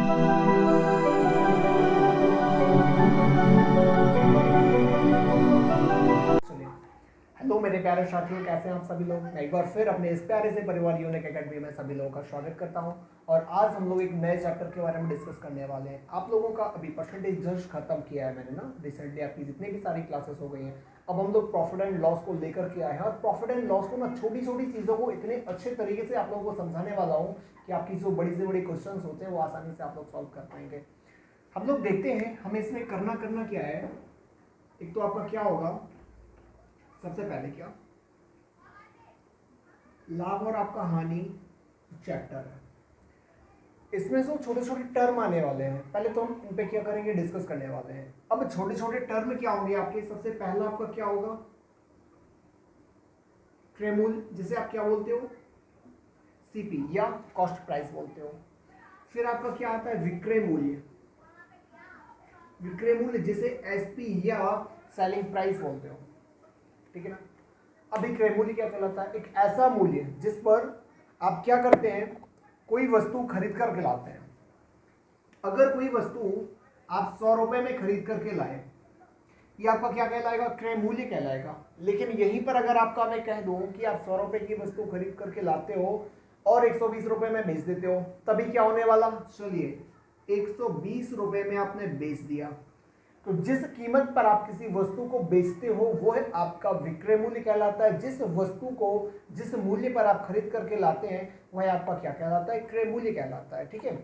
Hello मेरे प्यारे साथियों, कैसे हैं आप सभी लोग। मैं एक बार फिर अपने इस प्यारे से परिवार यूनिक एकेडमी में सभी लोगों का स्वागत करता हूं और आज हम लोग एक नए चैप्टर के बारे में डिस्कस करने वाले हैं। आप लोगों का अभी परसेंटेज जस्ट खत्म किया है मैंने ना, रिसेंटली आपकी जितनी भी सारी क्लासेस हो गई हैं। अब हम लोग प्रॉफिट एंड लॉस को लेकर के आए हैं और प्रॉफिट एंड लॉस को ना छोटी छोटी चीज़ों को इतने अच्छे तरीके से आप लोगों को समझाने वाला हूँ कि आपकी जो बड़ी से बड़ी क्वेश्चन होते हैं वो आसानी से आप लोग सॉल्व कर पाएंगे। हम लोग देखते हैं हमें इसमें करना क्या है। एक तो आपका क्या होगा, सबसे पहले क्या लाभ और आपका हानि चैप्टर है, इसमें से छोटे छोटे टर्म आने वाले हैं। पहले तो हम इन पे क्या करेंगे, डिस्कस करने वाले हैं। अब छोटे छोटे टर्म क्या होंगे आपके, सबसे पहला आपका क्या होगा, क्रय मूल्य, जिसे आप क्या बोलते हो, सीपी या कॉस्ट प्राइस बोलते हो। फिर आपका क्या आता है, विक्रय मूल्य, विक्रय मूल्य जिसे एसपी या सेलिंग प्राइस बोलते हो, ठीक है ना। अभी क्रय मूल्य क्या कहलाता है, एक ऐसा मूल्य जिस पर आप क्या करते हैं, कोई वस्तु खरीद करके लाते हैं। अगर कोई वस्तु आप 100 रुपए में खरीद करके लाए, ये आपका क्या कहलाएगा, क्रय मूल्य कहलाएगा। लेकिन यहीं पर अगर आपका मैं कह दूं कि आप 100 रुपए की वस्तु खरीद करके लाते हो और 120 रुपए में बेच देते हो, तभी क्या होने वाला, चलिए 120 रुपए में आपने बेच दिया, तो जिस कीमत पर आप किसी वस्तु को बेचते हो वो है आपका विक्रय मूल्य कहलाता है। जिस वस्तु को जिस मूल्य पर आप खरीद करके लाते हैं वह आपका क्या कहलाता है, क्रय मूल्य कहलाता है, ठीक है।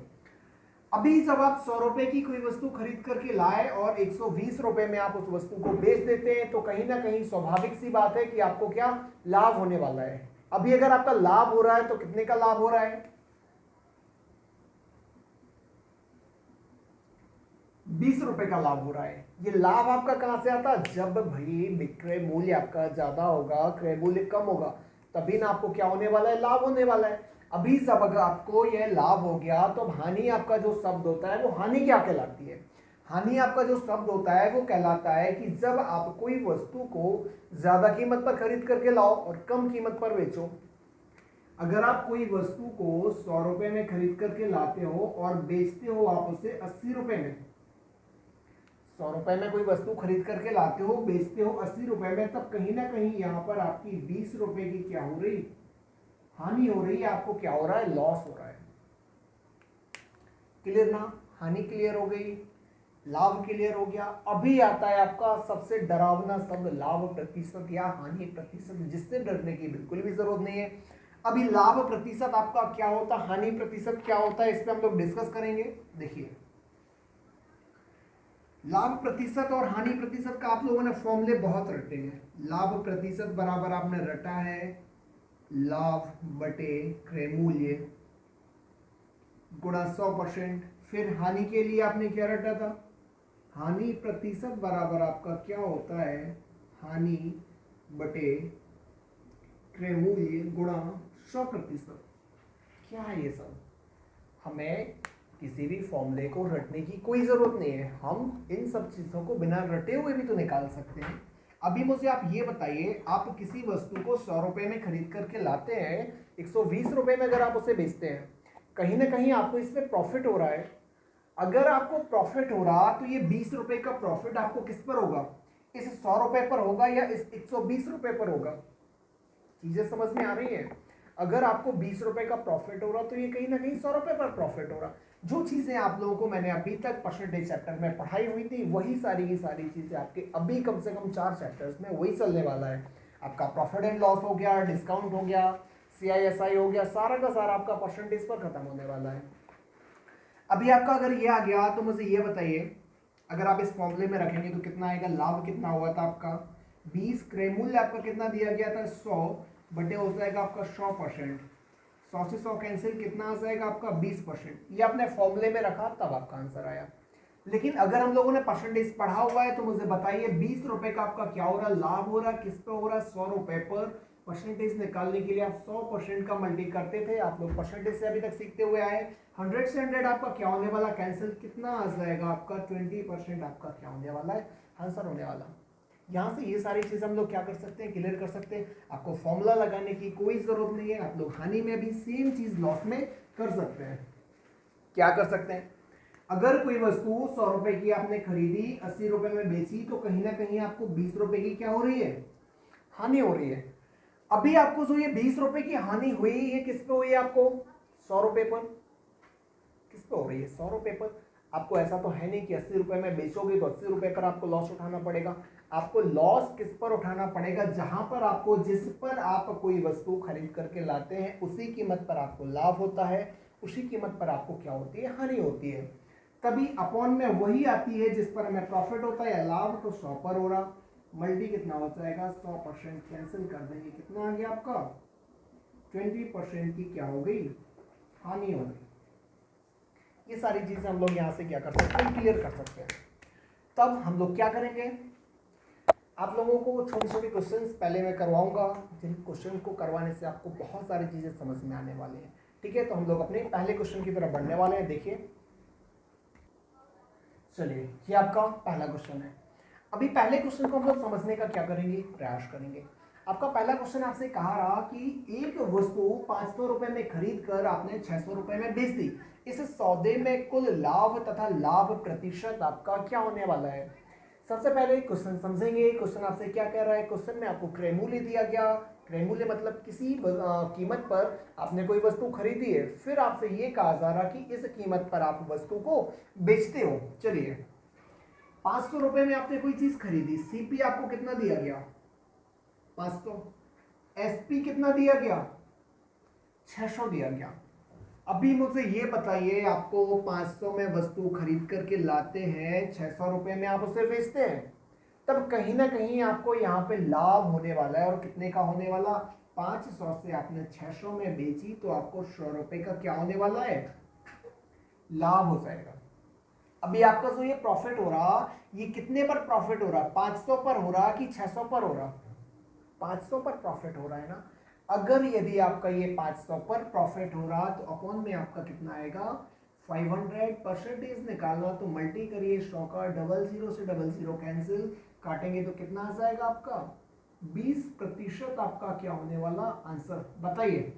अभी जब आप 100 रुपए की कोई वस्तु खरीद करके लाए और 120 रुपए में आप उस वस्तु को बेच देते हैं, तो कहीं ना कहीं स्वाभाविक सी बात है कि आपको क्या लाभ होने वाला है। अभी अगर आपका लाभ हो रहा है तो कितने का लाभ हो रहा है, 20 रुपए का लाभ हो रहा है। ये लाभ आपका कहां से आता है, जब भाई विक्रय मूल्य आपका ज्यादा होगा, क्रय मूल्य कम होगा, तभी ना आपको क्या होने वाला है, लाभ होने वाला है। अभी जब अगर आपको यह लाभ हो गया तो हानि आपका जो शब्द होता है वो हानि क्या कहलाती है, हानि आपका जो शब्द होता है वो कहलाता है कि जब आप कोई वस्तु को ज्यादा कीमत पर खरीद करके लाओ और कम कीमत पर बेचो। अगर आप कोई वस्तु को 100 रुपए में खरीद करके लाते हो और बेचते हो आप उसे 80 रुपए में, 100 रुपए में कोई वस्तु खरीद करके लाते हो, बेचते हो 80 रुपए में, तब कहीं ना कहीं यहाँ पर आपकी 20 रुपए की क्या हो रही, हानि हो रही है। आपको क्या हो रहा है, लॉस हो रहा है। क्लियर ना, हानि क्लियर हो गई, लाभ क्लियर हो गया। अभी आता है आपका सबसे डरावना शब्द, लाभ प्रतिशत या हानि प्रतिशत, जिससे डरने की बिल्कुल भी जरूरत नहीं है। अभी लाभ प्रतिशत आपका क्या होता है, हानि प्रतिशत क्या होता है, इस पर हम लोग डिस्कस करेंगे। देखिए लाभ प्रतिशत और हानि प्रतिशत का आप लोगों ने फॉर्मूले बहुत रटे हैं। लाभ प्रतिशत बराबर आपने रटा है लाभ बटे क्रय मूल्य गुणा 100%। फिर हानि के लिए आपने क्या रटा था, हानि प्रतिशत बराबर आपका क्या होता है, हानि बटे क्रय मूल्य गुणा 100%। क्या है ये सब, हमें किसी भी फॉर्मूले को रटने की कोई जरूरत नहीं है, हम इन सब चीजों को बिना रटे हुए भी तो निकाल सकते हैं। अभी मुझे आप ये बताइए, आप किसी वस्तु को 100 रुपए में खरीद करके लाते हैं, 120 रुपए में अगर आप उसे बेचते हैं, कहीं ना कहीं आपको इसमें प्रॉफिट हो रहा है। अगर आपको प्रॉफिट हो रहा तो ये 20 रुपए का प्रॉफिट आपको किस पर होगा, इस 100 रुपए पर होगा या इस 120 रुपए पर होगा। चीजें समझ में आ रही है। अगर आपको 20 रुपए का प्रॉफिट हो रहा तो ये कहीं ना कहीं 100 रुपए पर प्रॉफिट हो रहा। जो चीजें आप लोगों को मैंने अभी तक परसेंटेज चैप्टर में पढ़ाई हुई थी, वही सारी की सारी चीजें आपके अभी कम से कम 4 चैप्टर्स में वही चलने वाला है। आपका प्रॉफिट एंड लॉस हो गया, डिस्काउंट हो गया, CISI हो गया, सारा का सारा आपका परसेंटेज पर खत्म होने वाला है। अभी आपका अगर ये आ गया तो मुझे ये बताइए, अगर आप इस फॉर्मूले में रखेंगे तो कितना आएगा, लाभ कितना हुआ था आपका 20, क्रय मूल्य आपका कितना दिया गया था 100, बटे हो जाएगा आपका 100%, 100 से 100 कैंसिल, कितना आ जाएगा आपका 20%। ये आपने फॉर्मूले में रखा तब आपका आंसर आया। लेकिन अगर हम लोगों ने परसेंटेज पढ़ा हुआ है तो मुझे बताइए 20 रुपए का आपका क्या हो रहा है, लाभ हो रहा है, किस पे हो रहा है, 100 रुपए पर। परसेंटेज निकालने के लिए आप 100% का मल्टी करते थे, आप लोग परसेंटेज से अभी तक सीखते हुए आए। 100 से 100 आपका क्या होने वाला, कैंसिल, कितना आ जाएगा आपका 20% आपका क्या होने वाला है, आंसर होने वाला। यहाँ से ये सारी चीज़ हम लोग क्या कर सकते हैं, क्लियर कर सकते हैं। आपको फॉर्मूला लगाने की कोई जरूरत नहीं है, आप लोग हानि में भी सेम चीज लॉस में कर सकते हैं। क्या कर सकते हैं, अगर कोई वस्तु 100 रुपए की आपने खरीदी, 80 रुपए में बेची, तो कहीं ना कहीं आपको 20 रुपए की क्या हो रही है, हानि हो रही है। अभी आपको जो ये 20 रुपए की हानि हुई, ये किस पे हुई है आपको, 100 रुपए पर। किस पे हो रही है, 100 रुपए पर। आपको ऐसा तो है नहीं कि 80 रुपए में बेचोगे तो 80 रुपए पर आपको लॉस उठाना पड़ेगा। आपको लॉस किस पर उठाना पड़ेगा, जहां पर आपको, जिस पर आप कोई वस्तु खरीद करके लाते हैं उसी कीमत पर आपको लाभ होता है, उसी कीमत पर आपको क्या होती है, हानि होती है। तभी अपॉन में वही आती है जिस पर हमें प्रॉफिट होता है या लाभ, तो 100 पर हो रहा, मल्टी कितना हो जाएगा, 100% कैंसिल कर देंगे, कितना आ गया आपका, 20% की क्या हो गई, हानि हो गई। ये सारी चीजें हम लोग यहाँ से क्या कर सकते हैं, क्लियर कर सकते हैं। तब हम लोग क्या करेंगे, आप लोगों को छोटे छोटे क्वेश्चंस पहले मैं करवाऊंगा, जिन क्वेश्चन को करवाने से आपको बहुत सारी चीजें समझ में आने वाली हैं। ठीक है, तो हम लोग अपने पहले क्वेश्चन की तरफ बढ़ने वाले हैं। देखिए, चलिए ये आपका पहला क्वेश्चन है। अभी पहले क्वेश्चन को हम लोग समझने का क्या करेंगे, प्रयास करेंगे। आपका पहला क्वेश्चन आपसे कहा रहा कि एक वस्तु 500 रुपए में खरीद कर आपने 600 रुपए में बेच दी, इस सौदे में कुल लाभ तथा लाभ प्रतिशत आपका क्या होने वाला है। सबसे पहले क्वेश्चन समझेंगे। क्वेश्चन आपसे क्या कह रहा है, क्वेश्चन में आपको क्रय मूल्य दिया गया। क्रय मूल्य मतलब किसी कीमत पर आपने कोई वस्तु खरीदी है, फिर आपसे ये कहा जा रहा कि इस कीमत पर आप वस्तु को बेचते हो। चलिए, 500 रुपए में आपने कोई चीज खरीदी, सीपी आपको कितना दिया गया, 500, एसपी कितना दिया गया, 600 दिया गया। अभी मुझे ये बताइए, आपको 500 में वस्तु खरीद करके लाते हैं, 600 रुपए में आप उसे बेचते हैं, तब कहीं ना कहीं आपको यहाँ पे लाभ होने वाला है। और कितने का होने वाला, 500 से आपने 600 में बेची तो आपको 100 रुपए का क्या होने वाला है, लाभ हो जाएगा। अभी आपका जो ये प्रॉफिट हो रहा, ये कितने पर प्रॉफिट हो रहा, 500 पर हो रहा कि 600 पर हो रहा, 500 पर प्रॉफिट हो रहा है ना। अगर यदि आपका ये 500 पर प्रॉफिट हो रहा तो अपॉन में आपका कितना आएगा, 500 परसेंटेज निकालना, तो मल्टी करिए 100 का, 00 से 00 कैंसिल, काटेंगे तो कितना आ जाएगा आपका, 20% आपका क्या होने वाला आंसर। बताइए,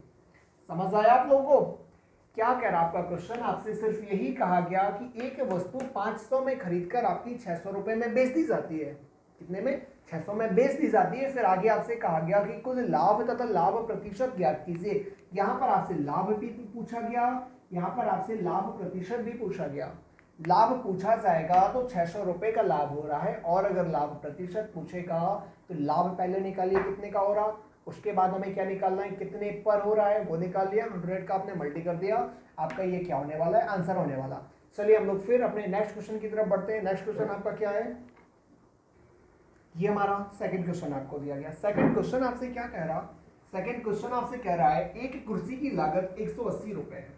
समझ आया आप लोगों को क्या कह रहा आपका क्वेश्चन। आपसे सिर्फ यही कहा गया कि एक वस्तु 500 में खरीदकर आपकी 600 रुपए में बेच दी जाती है, कितने में, 600 में बेच दी जाती है। फिर आगे आपसे कहा गया कि कुल लाभ तथा लाभ प्रतिशत ज्ञात कीजिए। यहाँ पर आपसे लाभ भी पूछा गया, यहाँ पर आपसे लाभ प्रतिशत भी पूछा गया। लाभ पूछा जाएगा तो 600 रुपए का लाभ हो रहा है, और अगर लाभ प्रतिशत पूछेगा तो लाभ पहले निकालिए कितने का हो रहा, उसके बाद हमें क्या निकालना है, कितने पर हो रहा है वो निकाल लिया, 100 का आपने मल्टी कर दिया, आपका ये क्या होने वाला है, आंसर होने वाला। चलिए हम लोग फिर अपने नेक्स्ट क्वेश्चन की तरफ बढ़ते हैं। नेक्स्ट क्वेश्चन आपका क्या है, ये हमारा सेकंड क्वेश्चन आपको दिया गया। सेकंड क्वेश्चन आपसे क्या कह रहा, सेकंड क्वेश्चन आपसे कह रहा है एक कुर्सी की लागत 180 रुपए है,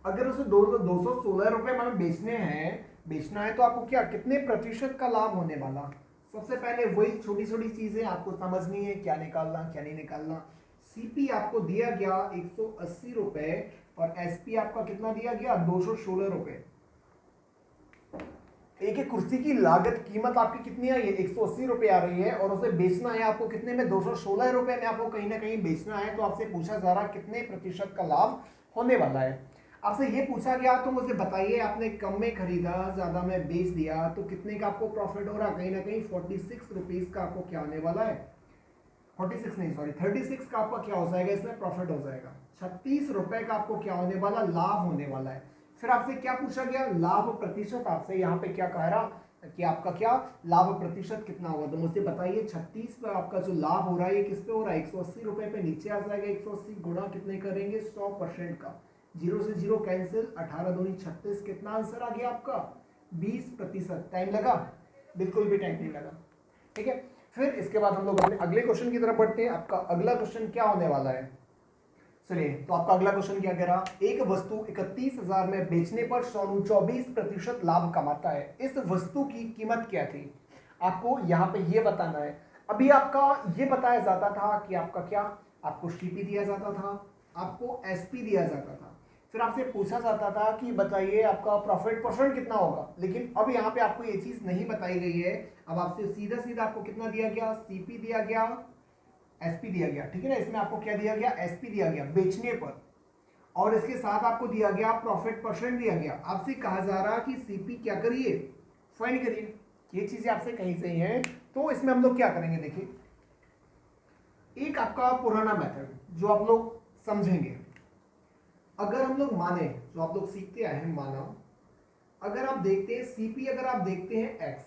अगर उसे 216 रुपए में बेचना है तो आपको क्या, कितने प्रतिशत का लाभ होने वाला। सबसे पहले वही छोटी छोटी चीजें आपको समझनी है, क्या निकालना क्या नहीं निकालना। सीपी आपको दिया गया 180 रुपए और एसपी आपका कितना दिया गया, 216 रुपए। एक कुर्सी की लागत कीमत आपकी कितनी आई है, 180 रुपए आ रही है, और उसे बेचना है आपको कितने में, 216 रुपए में आपको कहीं ना कहीं बेचना है। तो आपसे पूछा जा रहा कितने प्रतिशत का लाभ होने वाला है। आपसे ये पूछा गया तो मुझे बताइए, आपने कम में खरीदा, ज्यादा में बेच दिया, तो कितने का आपको प्रॉफिट हो रहा, कहीं ना कहीं 46 रुपीज का आपको क्या होने वाला है, 46 नहीं सॉरी 36 का आपका क्या हो जाएगा, इसमें प्रॉफिट हो जाएगा। 36 रुपए का आपको क्या होने वाला, लाभ होने वाला है। फिर आपसे क्या पूछा गया, लाभ प्रतिशत। आपसे यहाँ पे क्या कह रहा कि आपका क्या लाभ प्रतिशत कितना होगा, तो मुझे बताइए 36 पे आपका जो लाभ हो रहा है ये किस पे हो रहा है, 180 रुपए पे नीचे आ जाएगा, 180 गुणा कितने करेंगे, 100% का, 0 से 0 कैंसिल, 18 दूनी 36, कितना आंसर आ गया आपका, 20%। टाइम लगा, बिल्कुल भी टाइम नहीं लगा। ठीक है, फिर इसके बाद हम लोग अपने अगले क्वेश्चन की तरफ बढ़ते हैं। आपका अगला क्वेश्चन क्या होने वाला है, चलिए तो आपका अगला क्वेश्चन क्या कह रहा, एक वस्तु 31,000 में बेचने पर सोनू 24% लाभ कमाता है, इस वस्तु की कीमत क्या थी। आपको यहाँ पे ये बताना है। अभी आपका ये बताया जाता था कि आपका क्या, आपको सीपी दिया जाता था, आपको एसपी दिया जाता था, फिर आपसे पूछा जाता था कि बताइए आपका प्रॉफिट परसेंट कितना होगा। लेकिन अब यहाँ पे आपको ये चीज नहीं बताई गई है। अब आपसे सीधा सीधा आपको कितना दिया गया, सीपी दिया गया, एसपी दिया गया। ठीक है ना, इसमें आपको क्या दिया गया, एसपी दिया गया बेचने पर। और इसके साथ आपको दिया गया प्रॉफिट परसेंट दिया गया। आपसे कहा जा रहा कि सीपी क्या करिए, फाइंड करिए। ये चीजें आपसे कहीं से ही हैं, तो इसमें हम लोग क्या करेंगे, देखिए एक आपका पुराना मेथड जो आप लोग समझेंगे। अगर हम लोग माने, जो आप लोग सीखते आए हैं, माना अगर आप देखते हैं सीपी, अगर आप देखते हैं एक्स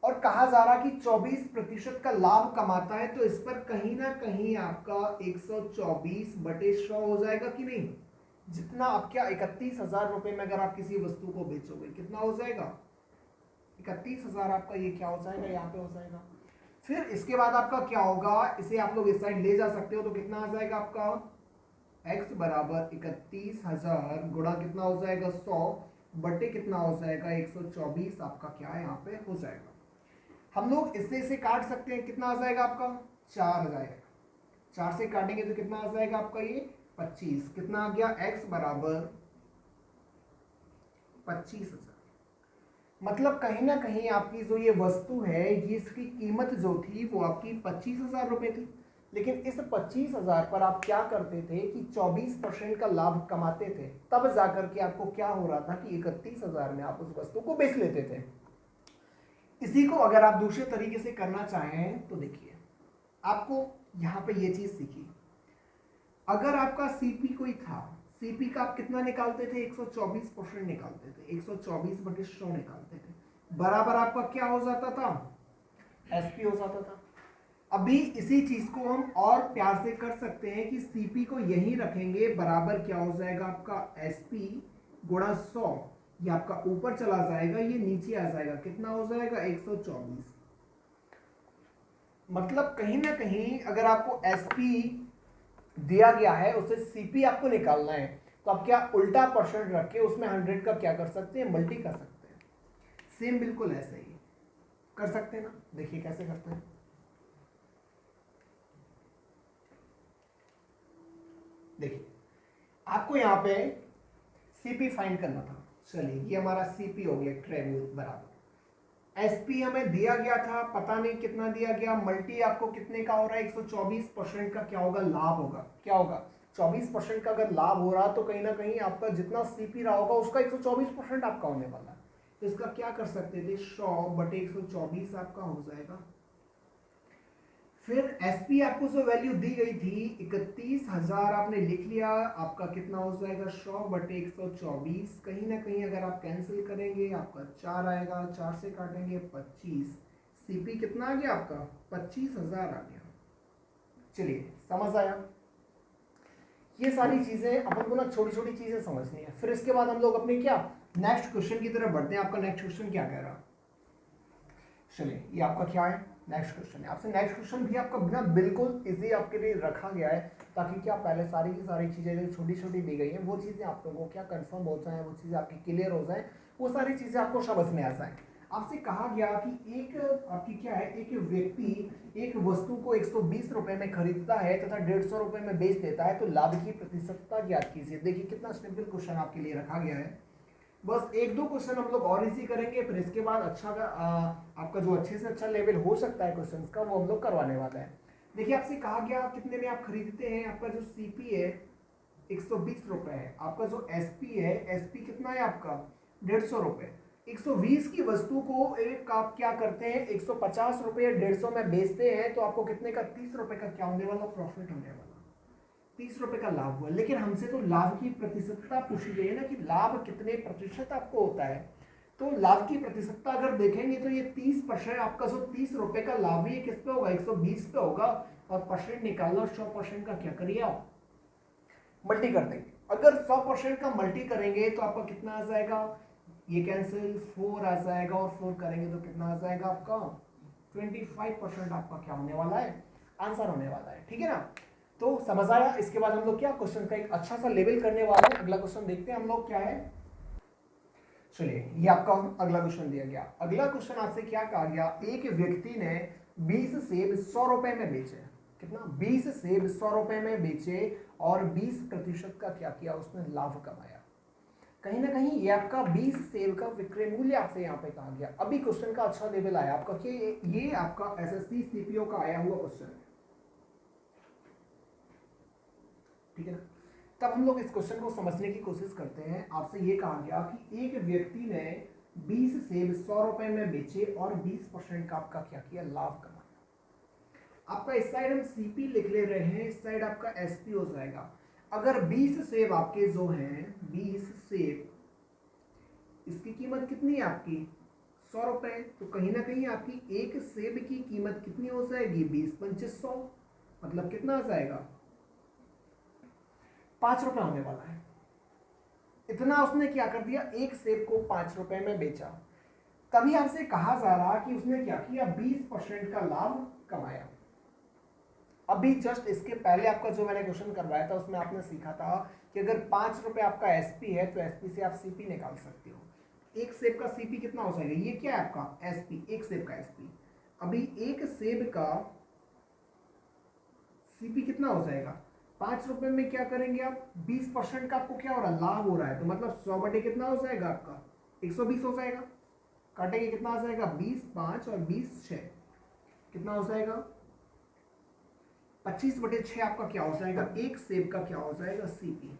और कहा जा रहा कि 24% का लाभ कमाता है, तो इस पर कहीं ना कहीं आपका 124/100 हो जाएगा कि नहीं। जितना आप क्या 31,000 रुपए में अगर आप किसी वस्तु को बेचोगे कितना हो जाएगा, 31,000 आपका ये क्या हो जाएगा, यहाँ पे हो जाएगा। फिर इसके बाद आपका क्या होगा, इसे आप लोग इस साइड ले जा सकते हो, तो कितना आ जाएगा आपका x बराबर 31,000 गुणा कितना हो जाएगा 100 बटे कितना हो जाएगा 124 आपका क्या है यहाँ पे हो जाएगा। हम लोग इससे इसे काट सकते हैं, कितना आ जाएगा आपका 4 आ जाएगा। 4 से काटेंगे तो कितना आ जाएगा आपका ये 25। कितना आ गया x बराबर 25,000। मतलब कहीं ना कहीं आपकी जो ये वस्तु है, ये इसकी कीमत जो थी वो आपकी 25,000 रुपए थी, लेकिन इस 25,000 पर आप क्या करते थे कि 24% का लाभ कमाते थे, तब जाकर के आपको क्या हो रहा था कि 31,000 में आप उस वस्तु को बेच लेते थे। इसी को अगर आप दूसरे तरीके से करना चाहें तो देखिए, आपको यहां पे ये चीज सीखी। अगर आपका सीपी कोई था, सीपी का आप कितना निकालते थे 124% निकालते थे, 124/100 निकालते थे, बराबर आपका क्या हो जाता था एसपी हो जाता था। अभी इसी चीज को हम और प्यार से कर सकते हैं कि सीपी को यहीं रखेंगे, बराबर क्या हो जाएगा आपका एसपी गुणा 100, ये आपका ऊपर चला जाएगा, ये नीचे आ जाएगा, कितना हो जाएगा 124। मतलब कहीं ना कहीं अगर आपको एसपी दिया गया है, उसे सीपी आपको निकालना है, तो आप क्या उल्टा परसेंट रख के उसमें 100 का क्या कर सकते हैं, मल्टी कर सकते हैं। सेम बिल्कुल ऐसे ही कर सकते हैं ना। देखिए कैसे करते हैं, देखिए आपको यहां पे सीपी फाइंड करना था। चलिए ये हमारा सीपी हो गया ट्रेवल बराबर एसपी हमें दिया गया था, पता नहीं कितना दिया गया, मल्टी आपको कितने का हो रहा है 124% का क्या होगा लाभ होगा, क्या होगा 24% का अगर लाभ हो रहा तो कहीं ना कहीं आपका जितना सीपी रहा होगा उसका 124% आपका होने वाला है। तो इसका क्या कर सकते थे 100/124 आपका हो जाएगा। फिर एसपी आपको जो वैल्यू दी गई थी 31,000 आपने लिख लिया, आपका कितना हो जाएगा 100/124। कहीं ना कहीं अगर आप कैंसिल करेंगे आपका 4 आएगा, 4 से काटेंगे 25, सीपी कितना आ गया आपका 25,000 आ गया। चलिए समझ आया। ये सारी चीजें अपन को ना छोटी छोटी चीजें समझनी है। फिर इसके बाद हम लोग अपने क्या नेक्स्ट क्वेश्चन की तरफ बढ़ते हैं। आपका नेक्स्ट क्वेश्चन क्या कह रहा, चलिए ये आपका क्या है नेक्स्ट क्वेश्चन है। आपसे नेक्स्ट क्वेश्चन भी आपका बिना बिल्कुल इजी आपके लिए रखा गया है, ताकि क्या पहले सारी की सारी चीज़ें जो छोटी छोटी दी गई हैं वो चीज़ें आप लोगों को क्या कंफर्म हो जाए, वो चीज़ें आपकी क्लियर हो जाए, वो सारी चीज़ें आपको समझ में आ जाए। आपसे कहा गया कि एक आपकी क्या है, एक व्यक्ति एक वस्तु को 120 रुपए में खरीदता है तथा 150 रुपए में बेच देता है, तो लाभ की प्रतिशतता ज्ञात कीजिए। देखिए कितना सिंपल क्वेश्चन आपके लिए रखा गया है। बस एक दो क्वेश्चन हम लोग और इसी करेंगे, फिर इसके बाद अच्छा आपका जो अच्छे से अच्छा लेवल हो सकता है क्वेश्चंस का, वो हम लोग करवाने वाला है। देखिए आपसे कहा गया कितने में आप खरीदते हैं, आपका जो सीपी है 120 रुपए है, आपका जो एसपी है, एसपी कितना है आपका 150 रुपए। 120 की वस्तु को एक आप क्या करते हैं 150 रुपए 150 में बेचते हैं, तो आपको कितने का 30 रुपए का क्या होने वाला प्रॉफिट होने वाला, 30 रुपए का लाभ हुआ। लेकिन हमसे तो लाभ की प्रतिशतता पूछी गई है ना, कि लाभ कितने प्रतिशत आपको होता है। तो लाभ की प्रतिशतता अगर देखेंगे तो ये 30% आपका जो 30 रुपए का लाभ है ये किस पे होगा 120 पे होगा, और परसेंट निकालना 100% का क्या करिए आप मल्टी कर देंगे। अगर 100% का मल्टी करेंगे तो आपका कितना आ जाएगा, ये कैंसिल 4 आ जाएगा, और 4 करेंगे तो कितना आ जाएगा आपका 25% आपका क्या होने वाला है आंसर होने वाला है। ठीक है ना, तो समझ आया। इसके बाद हम लोग क्या क्वेश्चन का एक अच्छा सा लेवल करने वाले हैं। अगला क्वेश्चन देखते हैं हम लोग क्या है। चलिए ये आपका अगला क्वेश्चन दिया गया। अगला क्वेश्चन आपसे क्या कहा गया, एक व्यक्ति ने 20 सेब 100 रुपए में बेचे, कितना 20 सेब 100 रुपए में बेचे और 20% का क्या किया उसने लाभ कमाया। कहीं ना कहीं ये आपका 20 सेब का विक्रय मूल्य आपसे यहाँ पे कहा गया। अभी क्वेश्चन का अच्छा लेवल आया आपका कि ये आपका एसएससी सीपीओ का आया हुआ क्वेश्चन है, ठीक है ना। तब हम लोग इस क्वेश्चन को समझने की कोशिश करते हैं। आपसे ये कहा गया कि एक व्यक्ति ने 20 सेब 100 रुपए में बेचे और 20% का आपका क्या किया, लाभ कमाया। आपका इस साइड हम सीपी लिख ले रहे हैं, इस साइड आपका एसपी हो जाएगा। अगर 20 सेब आपके जो हैं, 20 सेब, इसकी कीमत कितनी है आपकी 100 रुपए, तो कहीं ना कहीं आपकी एक सेब की कीमत कितनी हो जाएगी, 20 25 100, मतलब कितना आ जाएगा 5 रुपए होने वाला है। इतना उसने क्या कर दिया, एक सेब को 5 रुपए में बेचा। तभी आपसे कहा जा रहा कि उसने क्या किया, 20% का लाभ कमाया। अभी जस्ट इसके पहले आपका जो मैंने क्वेश्चन करवाया था उसमें आपने सीखा था कि अगर 5 रुपए आपका एसपी है तो एसपी से आप सीपी निकाल सकते हो। एक सेब का सीपी कितना हो जाएगा, ये क्या है आपका एसपी, एक सेब का एसपी। अभी एक सेब का सीपी कितना हो जाएगा, 5 रुपए में क्या करेंगे आप, 20% का आपको क्या हो रहा है, लाभ हो रहा है। तो मतलब 100 बटे कितना हो जाएगा आपका 120 हो जाएगा। काटेंगे कितना आ जाएगा, 20 5 और 20 6, कितना हो जाएगा 25 बटे 6 आपका क्या हो जाएगा, एक सेब का क्या हो जाएगा सीपी,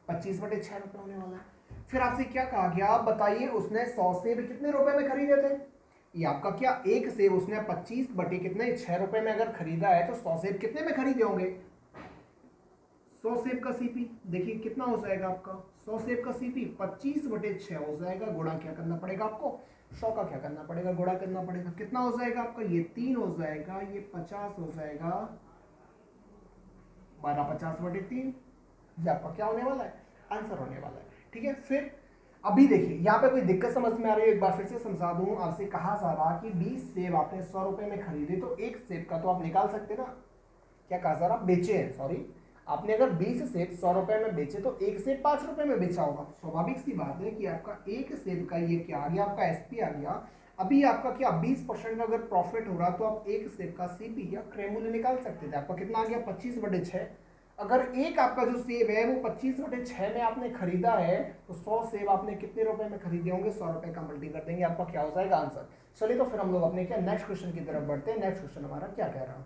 25 बटे 6 रुपए होने वाला है। फिर आपसे क्या कहा गया, आप बताइए उसने 100 सेब कितने रुपए में खरीदे थे। ये आपका क्या, एक सेब उसने 25 बटे कितने 6 रुपए में अगर खरीदा है तो 100 सेब कितने में खरीदे होंगे, 100 सेब का सीपी देखिए कितना हो जाएगा आपका, 100 सेब का सीपी 25 बटे 6 हो जाएगा। गुणा क्या करना पड़ेगा आपको, 100 का क्या करना पड़ेगा, गुणा करना पड़ेगा। कितना हो जाएगा आपका, ये 3 हो जाएगा, ये 50 हो जाएगा, 12 50 बटे 3, ये आपका क्या होने वाला है, आंसर होने वाला है। ठीक है, फिर अभी देखिए यहाँ पे कोई दिक्कत समझ में आ रही है, एक बार फिर से समझा दूं। आपसे कहा जा रहा कि 20 सेब आपने 100 रुपए में खरीदे, तो एक सेब का तो आप निकाल सकते ना, क्या कहा जा रहा, बेचे हैं, सॉरी, आपने अगर 20 सेब 100 रुपए में बेचे तो एक सेब 5 रुपए में बेचा होगा। स्वाभाविक सी बात है कि आपका एक सेब का ये क्या आ गया, आपका एसपी आ गया। अभी आपका क्या 20% का अगर प्रॉफिट हो रहा तो आप एक सेब का सीपी या क्रय मूल्य निकाल सकते थे। आपका कितना आ गया 25 बटे 6। अगर एक आपका जो सेब है वो 25 बटे 6 में आपने खरीदा है तो 100 सेब आपने कितने रुपए में खरीदे होंगे, 100 रुपए का मल्टी कर देंगे, आपका क्या हो जाएगा आंसर। चलिए तो फिर हम लोग अपने क्या नेक्स्ट क्वेश्चन की तरफ बढ़ते हैं। नेक्स्ट क्वेश्चन हमारा क्या कह रहा है,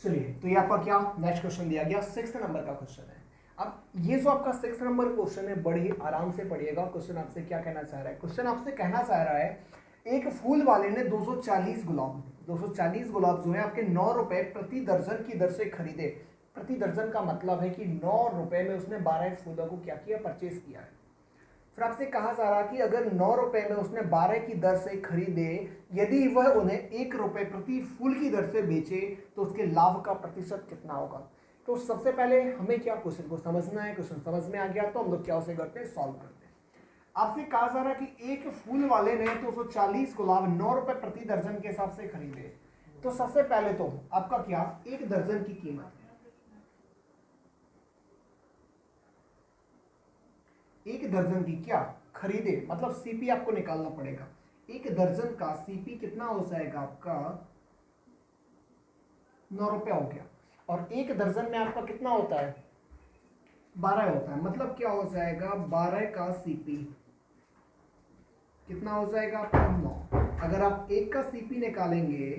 चलिए तो ये आपका क्या नेक्स्ट क्वेश्चन दिया गया 6 नंबर का क्वेश्चन है। अब ये जो आपका 6 नंबर क्वेश्चन है बड़े ही आराम से पढ़िएगा। क्वेश्चन आपसे क्या कहना चाह रहा है, क्वेश्चन आपसे कहना चाह रहा है एक फूल वाले ने 240 गुलाब जो है आपके 9 रुपए प्रति दर्जन की दर से खरीदे। प्रति दर्जन का मतलब है कि 9 रुपए में उसने 12 फूलों को क्या किया, परचेज किया है। फिर आपसे कहा जा रहा कि अगर 9 रुपए में उसने 12 की दर से खरीदे, यदि वह उन्हें 1 रुपए प्रति फूल की दर से बेचे तो उसके लाभ का प्रतिशत कितना होगा। तो सबसे पहले हमें क्या क्वेश्चन को समझना है। क्वेश्चन समझ में आ गया तो हम लोग क्या उसे करते हैं, सॉल्व करते हैं। आपसे कहा जा रहा कि एक फूल वाले ने 240 गुलाब 9 रुपए प्रति दर्जन के हिसाब से खरीदे। तो सबसे पहले तो आपका क्या, एक दर्जन की कीमत, एक दर्जन की क्या खरीदे, मतलब सीपी आपको निकालना पड़ेगा। एक दर्जन का सीपी कितना हो जाएगा आपका 9 रुपए हो गया, और एक दर्जन में आपका कितना होता है 12 होता है, मतलब क्या हो जाएगा 12 का सीपी कितना हो जाएगा आपका 9। अगर आप एक का सीपी निकालेंगे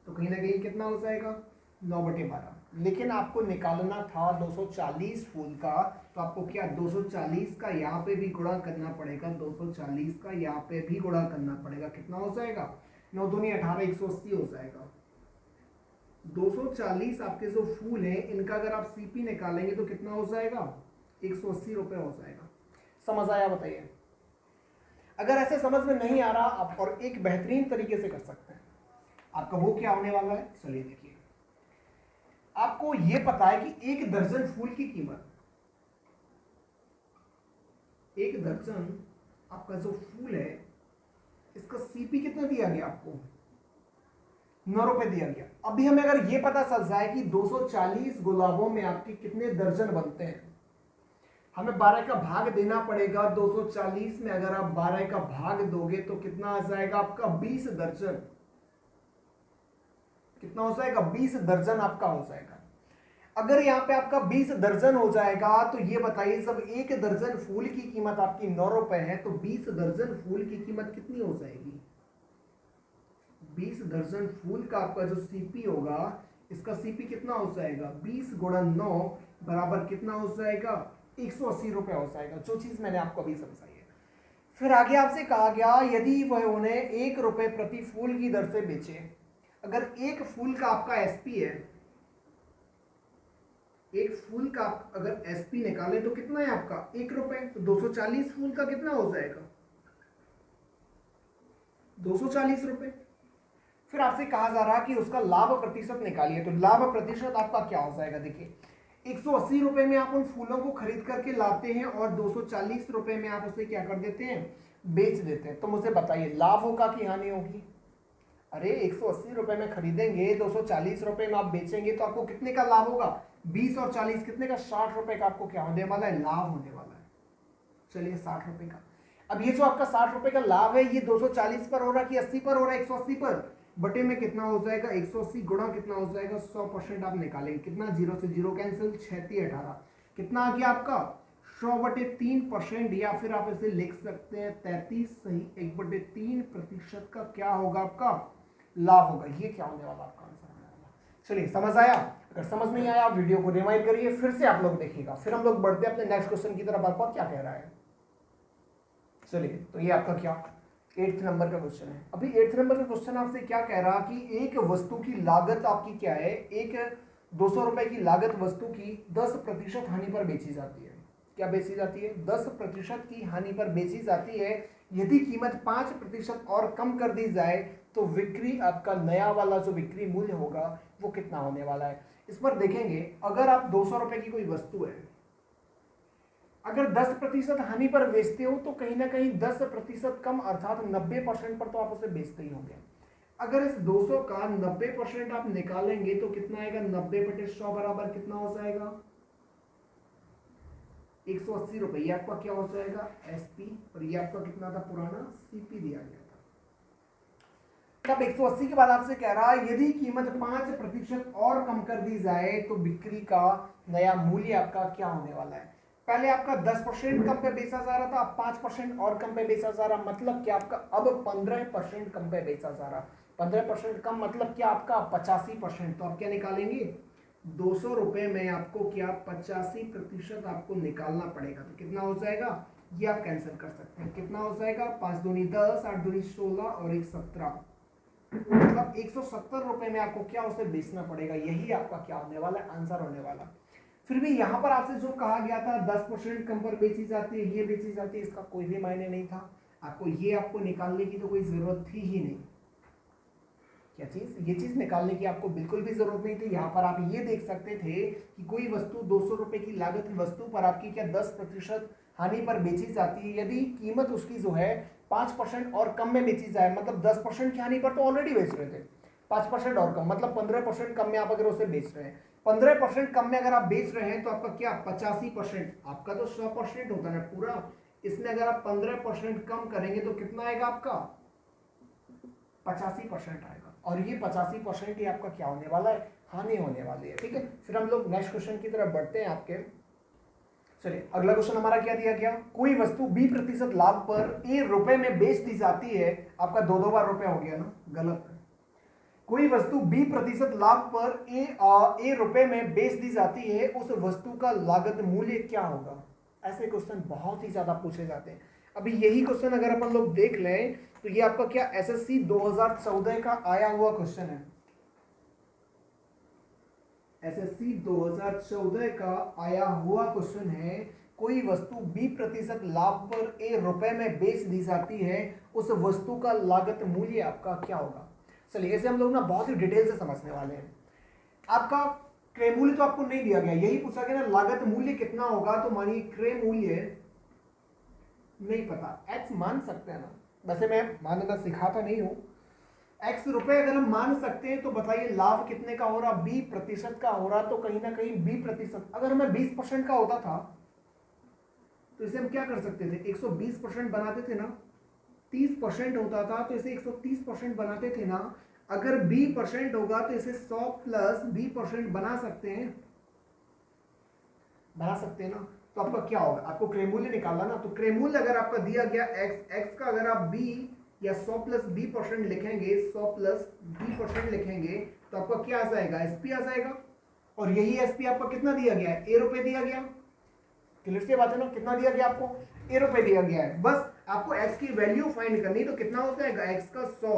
तो कहीं ना कहीं कितना हो जाएगा 9 बटे 12, लेकिन आपको निकालना था 240 फूल का, तो आपको क्या 240 का यहाँ पे भी गुणा करना पड़ेगा, 240 का यहाँ पे भी गुणा करना पड़ेगा। कितना हो जाएगा 9 दूनी 18, 180 हो जाएगा। 240 आपके जो फूल हैं इनका अगर आप सीपी निकालेंगे तो कितना हो जाएगा 180 रुपए हो जाएगा। समझ आया बताइए। अगर ऐसे समझ में नहीं आ रहा आप और एक बेहतरीन तरीके से कर सकते हैं। आपका वो क्या होने वाला है, चलिए देखिए। आपको यह पता है कि एक दर्जन फूल की कीमत, एक दर्जन आपका जो फूल है इसका सीपी कितना दिया गया, आपको 9 रुपए दिया गया। अभी हमें अगर यह पता चल जाए कि 240 गुलाबों में आपके कितने दर्जन बनते हैं, हमें 12 का भाग देना पड़ेगा। 240 में अगर आप 12 का भाग दोगे तो कितना आ जाएगा आपका 20 दर्जन। कितना हो जाएगा 20 दर्जन आपका हो जाएगा। अगर यहां पे आपका 20 दर्जन हो जाएगा तो ये बताइए जब एक दर्जन फूल की कीमत आपकी 9 रुपए है तो 20 दर्जन फूल की कीमत कितनी हो जाएगी, 20 दर्जन फूल का आपका जो सीपी होगा इसका सीपी कितना हो जाएगा 20 गुणा 9 बराबर कितना हो जाएगा 180 रुपए हो जाएगा, जो चीज मैंने आपको अभी समझाई है। फिर आगे आपसे कहा गया यदि वह उन्हें 1 रुपए प्रति फूल की दर से बेचे, अगर एक फूल का आपका एसपी है, एक फूल का अगर एसपी निकाले तो कितना है आपका 1 रुपए, तो 240 फूल का कितना हो जाएगा 240 रुपए। फिर आपसे कहा जा रहा है कि उसका लाभ प्रतिशत निकालिए, तो लाभ प्रतिशत आपका क्या हो जाएगा, देखिए 180 रुपए में आप उन फूलों को खरीद करके लाते हैं और 240 रुपए में आप उसे क्या कर देते हैं बेच देते हैं, तो मुझे बताइए लाभ होगा कि हानि होगी। अरे 180 रुपए में खरीदेंगे 240 रुपए में आप बेचेंगे तो आपको कितने का लाभ होगा 20 और 40 कितने का 60 रुपए का आपको क्या होने वाला है लाभ होने वाला है। चलिए 60 रुपए का, अब ये जो आपका 60 रुपए का लाभ है ये 240 पर हो रहा है कि 80 पर हो रहा है 180 पर, बटे में कितना हो जाएगा 180 गुणा कितना हो जाएगा 100% आप निकालेंगे, कितना 0 से 0 कैंसिल 6×18 कितना आ गया आपका 100/3%, या फिर आप इसे लिख सकते हैं 33 सही 1/3% का क्या होगा आपका लाभ होगा। ये क्या होने वाला आपका आंसर होने वाला। चलिए समझ आया, अगर समझ नहीं आया आप वीडियो को रिवाइंड करिए, फिर से आप लोग देखिएगा, फिर हम लोग बढ़ते हैं अपने नेक्स्ट क्वेश्चन की तरफ। आपका क्या कह रहा है, चलिए तो ये आपका क्या 8th नंबर का क्वेश्चन है। अभी 8th नंबर का क्वेश्चन आपसे क्या कह रहा कि एक वस्तु की लागत आपकी क्या है, एक 200 रुपए की लागत वस्तु की 10% हानि पर बेची जाती है। क्या बेची जाती है 10% की हानि पर बेची जाती है। यदि कीमत 5% और कम कर दी जाए तो बिक्री आपका नया वाला जो बिक्री मूल्य होगा वो कितना होने वाला है। इस पर देखेंगे अगर आप 200 रुपए की कोई वस्तु है, अगर 10% हानि पर बेचते हो तो कहीं ना कहीं 10% कम अर्थात 90% पर तो आप उसे बेचते ही होंगे। अगर इस 200 का 90% आप निकालेंगे तो कितना आएगा 90/100 बराबर कितना हो जाएगा 180 रुपए। ये आपका क्या हो जाएगा एसपी, और ये आपका कितना था पुराना सीपी दिया गया था। तब 180 के बाद आपसे कह रहा है यदि कीमत 5% और कम कर दी जाए तो बिक्री का नया मूल्य आपका क्या होने वाला है। पहले आपका 10% कम पे बेचा जा रहा था, अब 5% और कम पे बेचा जा रहा, मतलब क्या आपका अब 15% कम पे बेचा जा रहा। 15% कम मतलब क्या आपका 85%, तो आप क्या निकालेंगे 200 रुपए में आपको क्या 85% आपको निकालना पड़ेगा, तो कितना हो जाएगा ये आप कैंसिल कर सकते हैं, कितना हो जाएगा 5 दूनी 10 8 दूनी 16 और 1 17, मतलब 170 रुपए में आपको क्या उसे बेचना पड़ेगा। यही आपका क्या होने वाला है आंसर होने वाला। फिर भी यहाँ पर आपसे जो कहा गया था 10% कम पर बेची जाती है, ये बेची जाती है, इसका कोई भी मायने नहीं था। आपको ये आपको निकालने की तो कोई जरूरत थी ही नहीं। क्या चीज, ये चीज निकालने की आपको बिल्कुल भी जरूरत नहीं थी। यहाँ पर आप ये देख सकते थे कि कोई वस्तु 200 रुपए की लागत वस्तु पर आपकी क्या 10% हानि पर बेची जाती है। यदि कीमत उसकी जो है 5% और कम में बेची जाए, मतलब 10% की हानि पर तो ऑलरेडी बेच रहे थे, 5% और कम मतलब 15% कम में आप अगर उसे बेच रहे हैं, 15% कम में अगर आप बेच रहे हैं तो आपका क्या 85%, आपका तो 100% होता है पूरा, इसमें अगर आप 15% कम करेंगे तो कितना आएगा आपका 85% आएगा, और ये 85% ही आपका क्या होने वाला है हानि होने वाली है। ठीक है, फिर हम लोग नेक्स्ट क्वेश्चन की तरफ बढ़ते हैं आपके। चलिए अगला क्वेश्चन हमारा क्या दिया गया, कोई वस्तु 20% लाभ पर ए रुपए में बेच दी जाती है। आपका दो बार रुपए हो गया ना, गलत है। कोई वस्तु 20% लाभ पर ए रुपए में बेच दी जाती है, उस वस्तु का लागत मूल्य क्या होगा। ऐसे क्वेश्चन बहुत ही ज्यादा पूछे जाते हैं। अभी यही क्वेश्चन अगर अपन लोग देख लें तो ये आपका क्या एसएससी 2014 का आया हुआ क्वेश्चन है। एसएससी 2014 का आया हुआ क्वेश्चन है, कोई वस्तु 20% लाभ पर ए रुपए में बेच दी जाती है, उस वस्तु का लागत मूल्य आपका क्या होगा। चलिए ऐसे हम लोग ना बहुत ही डिटेल से समझने वाले हैं। आपका क्रय मूल्य तो आपको नहीं दिया गया, यही पूछा गया ना लागत मूल्य कितना होगा, तो मानिए क्रय मूल्य नहीं पता, एक्स मान सकते हैं ना, वैसे मैं मानना सिखाता नहीं हूं, एक्स रुपए अगर हम मान सकते हैं तो बताइए लाभ कितने का हो रहा 20% का हो रहा, तो कहीं ना कहीं 20%, अगर हमें 20% का होता था तो इसे हम क्या कर सकते थे 120% बनाते थे ना, 30% होता था तो इसे 130% बनाते थे ना, अगर 20% होगा तो इसे 100 + 20% बना सकते हैं ना। तो आपका क्या होगा, आपको क्रय मूल्य निकालना ना, तो क्रय मूल्य अगर आपका दिया गया x का अगर आप b या 100 + 20% लिखेंगे, 100 + 20% लिखेंगे तो आपका क्या आ जाएगा, एसपी आ जाएगा। और यही एसपी आपका कितना दिया गया है, ए रुपए दिया गया। क्लियर से बात है ना, कितना दिया गया आपको, ए रुपए दिया गया है। बस आपको एक्स की वैल्यू फाइंड करनी, तो कितना हो जाएगा, एक्स का 100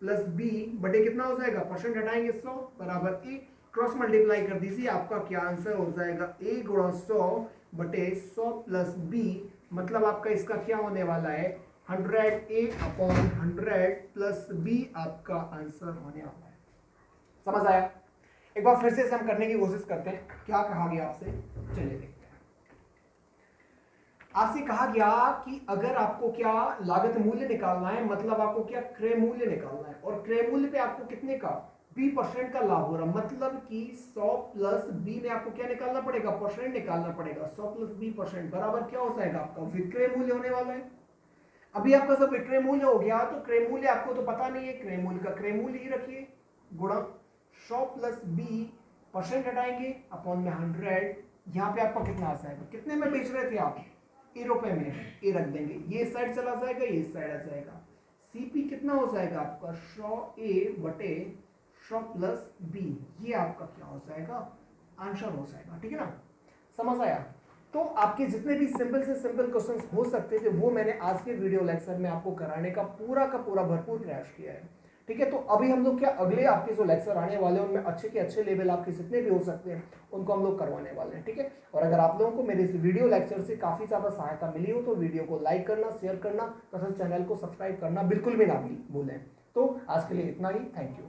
प्लस बी बटे कितना हो जाएगा, परसेंट हटाएंगे 100 बराबर ए, क्रॉस मल्टीप्लाई कर दीजिए, आपका क्या आंसर हो जाएगा, ए गुणा 100 बटे 100 प्लस बी, मतलब आपका इसका क्या होने वाला है, 100 अपॉन 100 प्लस बी आपका आंसर होने वाला है। समझ आया? एक बार फिर से हम करने की कोशिश करते हैं, क्या कहा गया आपसे, चलिए देखते हैं। आपसे कहा गया कि अगर आपको क्या लागत मूल्य निकालना है, मतलब आपको क्या क्रय मूल्य निकालना है, और क्रय मूल्य पे आपको कितने का 20% का लाभ हो रहा, मतलब कि 100 प्लस बी में आपको क्या निकालना पड़ेगा, परसेंट निकालना पड़ेगा। 100 प्लस बी परसेंट बराबर क्या हो जाएगा, आपका विक्रय मूल्य होने वाला है। अभी आपका सब विक्रय मूल्य हो गया, तो क्रय मूल्य आपको तो पता नहीं है, क्रय मूल्य का क्रय मूल्य ही रखिए, गुणा 100 प्लस बी, परसेंट हटाएंगे अपॉन में 100, यहाँ पे आपका कितना आ जाएगा, कितने में बेच रहे थे आप, ए रुपए में, ए रख देंगे, ये साइड चला जाएगा, ये साइड आ जाएगा, सीपी कितना हो जाएगा आपका 100 ए बटे 100 प्लस बी, ये आपका क्या हो जाएगा, आंसर हो जाएगा। ठीक है ना, समझ आया? तो आपके जितने भी सिंपल से सिंपल क्वेश्चंस हो सकते थे वो मैंने आज के वीडियो लेक्चर में आपको कराने का पूरा भरपूर प्रयास किया है। ठीक है, तो अभी हम लोग क्या अगले आपके जो लेक्चर आने वाले हैं उनमें अच्छे के अच्छे लेवल आपके जितने भी हो सकते हैं उनको हम लोग करवाने वाले हैं। ठीक है, और अगर आप लोगों को मेरे इस वीडियो लेक्चर से काफी ज्यादा सहायता मिली हो तो वीडियो को लाइक करना, शेयर करना तथा चैनल को सब्सक्राइब करना बिल्कुल भी ना भूलें। तो आज के लिए इतना ही, थैंक यू।